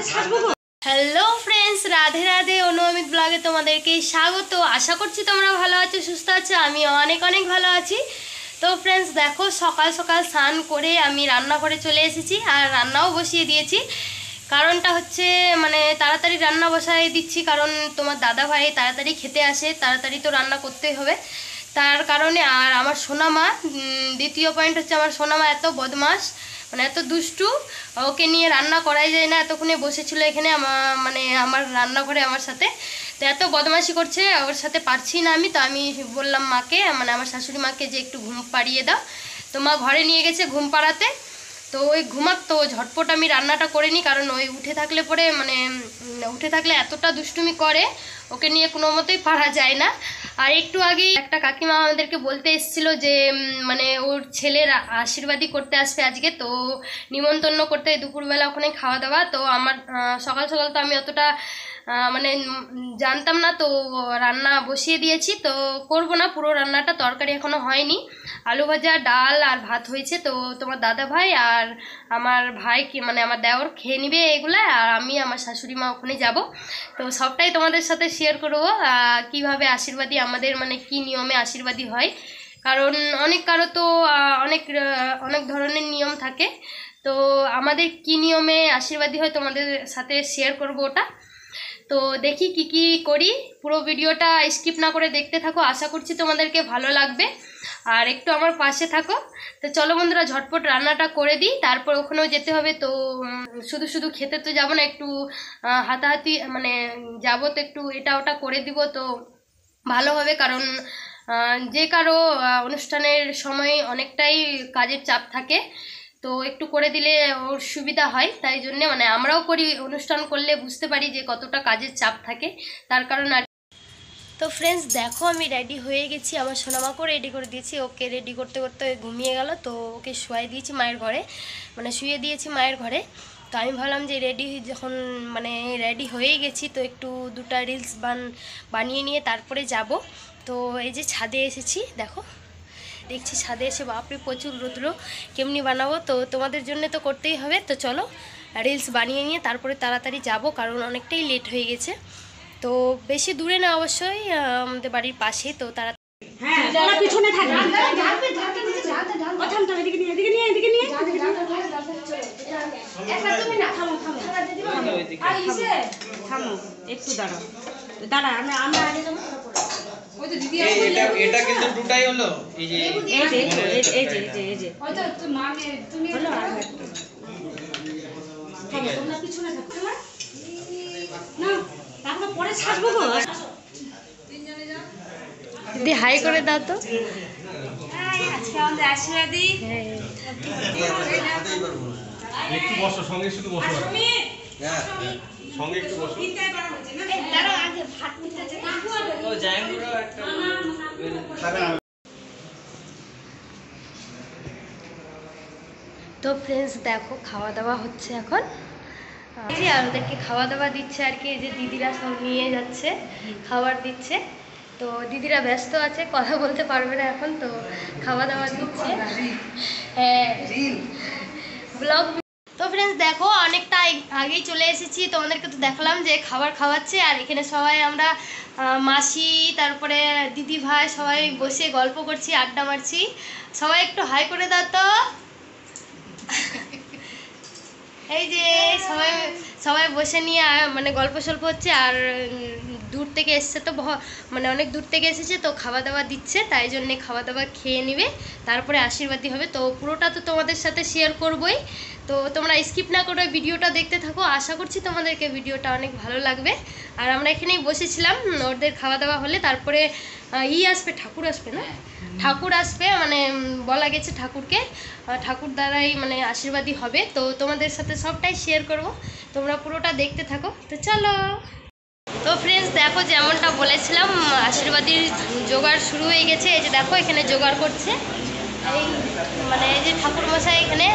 Hello friends, Radhe Radhe. অনুমিত ব্লগে তোমাদেরকে স্বাগত। আশা করছি তোমরা ভালো আছো, সুস্থ আছো। আমি অনেক অনেক ভালো আছি। তো ফ্রেন্ডস দেখো, সকাল সকাল স্নান করে আমি রান্নাঘরে চলে এসেছি আর রান্নাও বসিয়ে দিয়েছি। কারণটা হচ্ছে মানে তাড়াতাড়ি রান্না বসাই দিচ্ছি, কারণ তোমার দাদা ভাই তাড়াতাড়ি খেতে আসে, তাড়াতাড়ি তো রান্না করতেই হবে তার কারণে। আর আমার সোনামা, দ্বিতীয় পয়েন্ট হচ্ছে আমার সোনামা এত বদমাস, মানে এত দুষ্টু, ওকে নিয়ে রান্না করাই যায় না। এতক্ষণে বসেছিল এখানে আমার রান্নাঘরে আমার সাথে, তো এত বদমাশি করছে, ওর সাথে পারছি না আমি। তো আমি বললাম মাকে, মানে আমার শাশুড়ি মাকে, যে একটু ঘুম পাড়িয়ে দাও। তো মা ঘরে নিয়ে গেছে ঘুম পাড়াতে। তো ওই ঘুমাক, তো ঝটপট আমি রান্নাটা করে নিই, কারণ ওই উঠে থাকলে পরে উঠে থাকলে এতটা দুষ্টুমি করে, ওকে নিয়ে কোনো মতেই পারা যায় না। আর একটু আগেই একটা কাকিমা আমাদেরকে বলতে এসেছিল যে মানে ওর ছেলের আশীর্বাদী করতে আসবে আজকে, তো নিমন্ত্রণ করতে দুপুরবেলা ওখানে খাওয়া দাওয়া। তো আমার সকাল সকাল তো আমি অতটা জানতাম না, তো রান্না বসিয়ে দিয়েছি। তো করব না পুরো রান্নাটা, তরকারি এখনো হয়নি, আলু ভাজা, ডাল আর ভাত হয়েছে। তো তোমার দাদা ভাই আর আমার ভাই আমার দেওর খেয়ে নিবে এগুলা, আর আমি আমার শাশুড়ি মা ওখানে যাব। তো সবটাই তোমাদের সাথে শেয়ার করবো, কিভাবে আশীর্বাদী আমাদের, মানে কি নিয়মে আশীর্বাদী হয়। কারণ অনেক কারো তো অনেক অনেক ধরনের নিয়ম থাকে, তো আমাদের কি নিয়মে আশীর্বাদী হয় তোমাদের সাথে শেয়ার করব ওটা। তো দেখি কি কি করি, পুরো ভিডিওটা স্কিপ না করে দেখতে থাকো, আশা করছি তোমাদেরকে ভালো লাগবে, আর একটু আমার পাশে থাকো। তো চলো বন্ধুরা, ঝটপট রান্নাটা করে দিই, তারপর ওখানেও যেতে হবে। তো শুধু শুধু খেতে তো যাবো না, একটু হাতাহাতি যাবো, তো একটু এটা ওটা করে দিব তো ভালো হবে। কারণ যে কারো অনুষ্ঠানের সময় অনেকটাই কাজের চাপ থাকে, তো একটু করে দিলে ওর সুবিধা হয়। তাই জন্যে আমরাও করি, অনুষ্ঠান করলে বুঝতে পারি যে কতটা কাজের চাপ থাকে, তার কারণ আর। তো ফ্রেন্ডস দেখো, আমি রেডি হয়ে গেছি, আমার সোনামাকেও রেডি করে দিয়েছি। ওকে রেডি করতে করতে ঘুমিয়ে গেল, তো ওকে শুয়ে দিয়েছি মায়ের ঘরে, শুয়ে দিয়েছি মায়ের ঘরে। তো আমি ভাবলাম যে যখন রেডি হয়ে গেছি, তো একটু দুটো রিলস বানিয়ে নিয়ে তারপরে যাব। তো এই যে ছাদে এসেছি, দেখো দেখছি ছাদে এসে বাপরে প্রচুর রৌদ্র, কেমনি বানাবো, তো তোমাদের জন্য তো করতেই হবে। তো চলো রিলস বানিয়ে নিয়ে তারপরে তাড়াতাড়ি যাব, কারণ অনেকটাই লেট হয়ে গেছে। তো বেশি দূরে না, অবশ্যই আমাদের বাড়ির পাশে। তো তারা একটু দাঁড়া আমরা আগে যাবো। এটা কিন্তু দুটাই হলো, এই যে হয়তো তো মাকে তুমি হলো আর একটা তোমরা পিছনে থাকো না, তারপর পরে ছাড়বো গো। তিনজনে যাও, দিদি হাই করে দাও তো। আজকে আমাদের আশীর্বাদী। একটু বসো, সঙ্গে শুধু বসো, হ্যাঁ সঙ্গে একটু বসো। দাঁড়াও আগে ভাত নিতে ও জায়গুলো একটা খাবে। তো ফ্রেন্ডস দেখো, খাওয়া দাওয়া হচ্ছে এখন, আর ওদেরকে খাওয়া দাওয়া দিচ্ছে আর কি। এই যে দিদিরা সব নিয়ে যাচ্ছে, খাবার দিচ্ছে। তো দিদিরা ব্যস্ত আছে, কথা বলতে পারবে না এখন, তো খাওয়া দাওয়া দিচ্ছে ব্লগ। তো ফ্রেন্ডস দেখো, অনেকটা আগেই চলে এসেছি, তোমাদেরকে তো দেখালাম যে খাবার খাওয়াচ্ছে। আর এখানে সবাই আমরা মাসি, তারপরে দিদি ভাই সবাই বসে গল্প করছি, আড্ডা মারছি। সবাই একটু হাই করে দাও তো। এই যে সবাই সবাই বসে নিয়ে গল্প সল্প হচ্ছে। আর দূর থেকে এসছে, তো অনেক দূর থেকে এসেছে, তো খাওয়া দাওয়া দিচ্ছে, তাই জন্যে খাওয়া দাওয়া খেয়ে নিবে, তারপরে আশীর্বাদী হবে। তো পুরোটা তো তোমাদের সাথে শেয়ার করবই, তো তোমরা স্কিপ না করে ভিডিওটা দেখতে থাকো, আশা করছি তোমাদেরকে ভিডিওটা অনেক ভালো লাগবে। আর আমরা এখানেই বসেছিলাম, ওদের খাওয়া দাওয়া হলে তারপরে আসবে, ঠাকুর আসবে না, ঠাকুর আসবে, বলা গেছে ঠাকুরকে, ঠাকুর দ্বারাই আশীর্বাদী হবে। তো তোমাদের সাথে সবটাই শেয়ার করব, তোমরা পুরোটা দেখতে থাকো। তো চলো। তো ফ্রেন্ডস দেখো, যেমনটা বলেছিলাম, আশীর্বাদীর জোগাড় শুরু হয়ে গেছে। এই যে দেখো, এখানে জোগাড় করছে এই এই যে ঠাকুরমশাই এখানে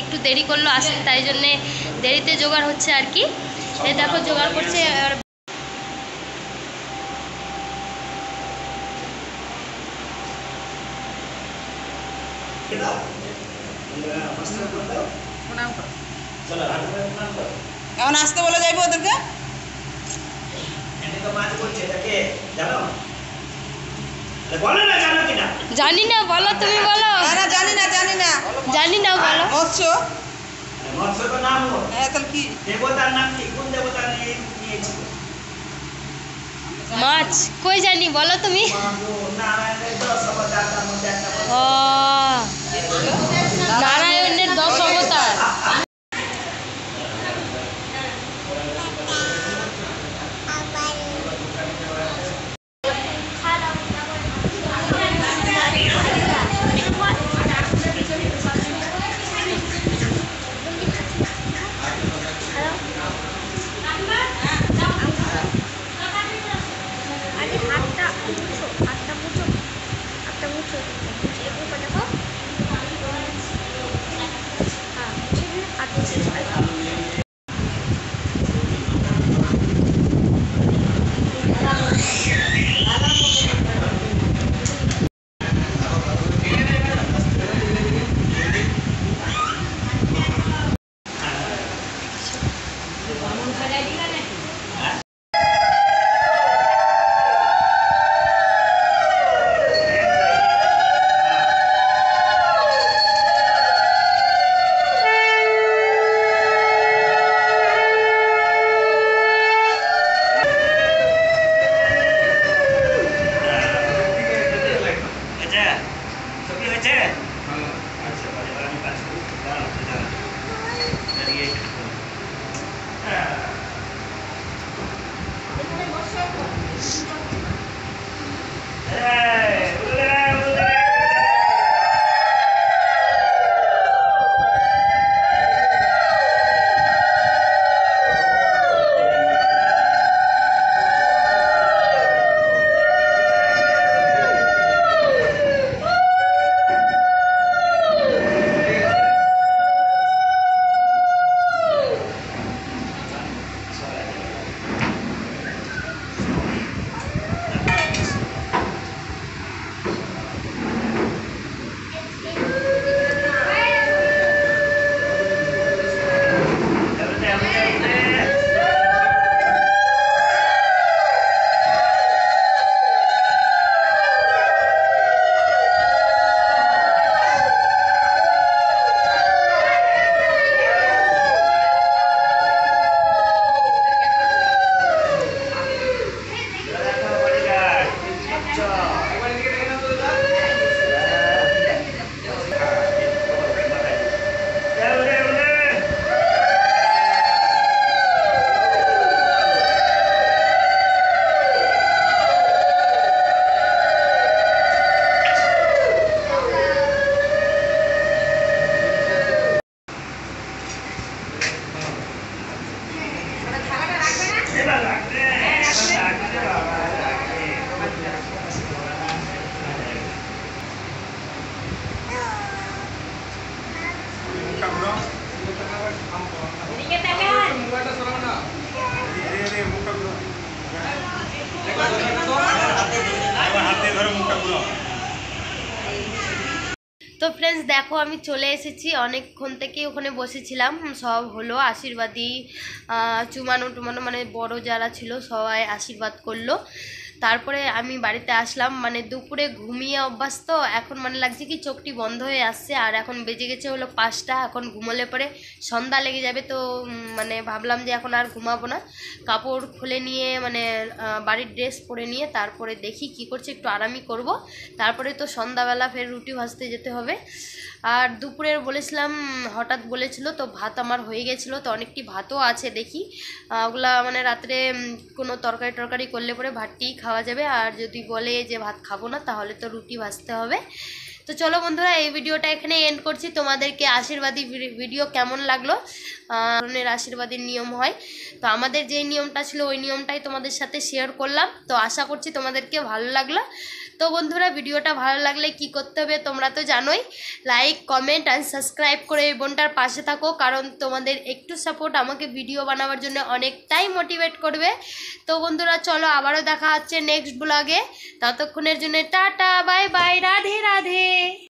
একটু দেরি করলো আসতে, তাই জন্যে দেরিতে জোগাড় হচ্ছে আর কি। এই দেখো জোগাড় করছে। আর এখন আসতে বলে যাইবো ওদেরকে। জানি না, বলো তুমি বলো। না জানি না জানি না, বলো। মৎস্য। মৎস্য তো নাম হলো। হ্যাঁ তাহলে কি? দেবতার নাম কি? কোন দেবতা নিয়েছিল? মাছ কই জানি, বলো তুমি। নারায়ণের 10 অবতার, তার মধ্যে একটা ও, নারায়ণের 10 অবতার। তো ফ্রেন্ডস দেখো আমি চলে এসেছি, অনেকক্ষণ থেকে ওখানে বসেছিলাম, সব হলো আশীর্বাদী, চুমানো টুমানো মানে বড় যারা ছিল সবাই আশীর্বাদ করলো। তারপরে আমি বাড়িতে আসলাম, মানে দুপুরে ঘুমিয়ে অভ্যাস তো এখন মানে লাগছে কি চোখটি বন্ধ হয়ে আসছে। আর এখন বেজে গেছে হলো 5টা, এখন ঘুমোলে পরে সন্ধ্যা লেগে যাবে। তো মানে ভাবলাম যে এখন আর ঘুমাবো না, কাপড় খুলে নিয়ে মানে বাড়ির ড্রেস পরে নিয়ে তারপরে দেখি কি করছে, একটু আরামই করব। তারপরে তো সন্ধ্যাবেলা ফের রুটি ভাজতে যেতে হবে। আর দুপুরের বলেছিলাম, হঠাৎ বলেছিল তো ভাত আমার হয়ে গেছিলো, তো অনেকটি ভাতও আছে, দেখি ওগুলা মানে রাত্রে কোনো তরকারি করলে পরে ভাতটি খাওয়া যাবে। আর যদি বলে যে ভাত খাবো না তাহলে তো রুটি ভাজতে হবে। তো চলো বন্ধুরা এই ভিডিওটা এখানে এন্ড করছি। তোমাদেরকে আশীর্বাদী ভিডিও কেমন লাগলো, ধরনের আশীর্বাদের নিয়ম হয়, তো আমাদের যেই নিয়মটা ছিল ওই নিয়মটাই তোমাদের সাথে শেয়ার করলাম। তো আশা করছি তোমাদেরকে ভালো লাগলো। তো বন্ধুরা ভিডিওটা ভালো লাগলে কি করতে হবে তোমরা তো জানোই, লাইক কমেন্ট আর সাবস্ক্রাইব করে এই বোনটার পাশে থাকো, কারণ তোমাদের একটু সাপোর্ট আমাকে ভিডিও বানাবার জন্য অনেকটাই মোটিভেট করবে। তো বন্ধুরা চলো আবারও দেখা হচ্ছে নেক্সট ব্লগে, ততক্ষণের জন্য tata bye bye, Radhe Radhe.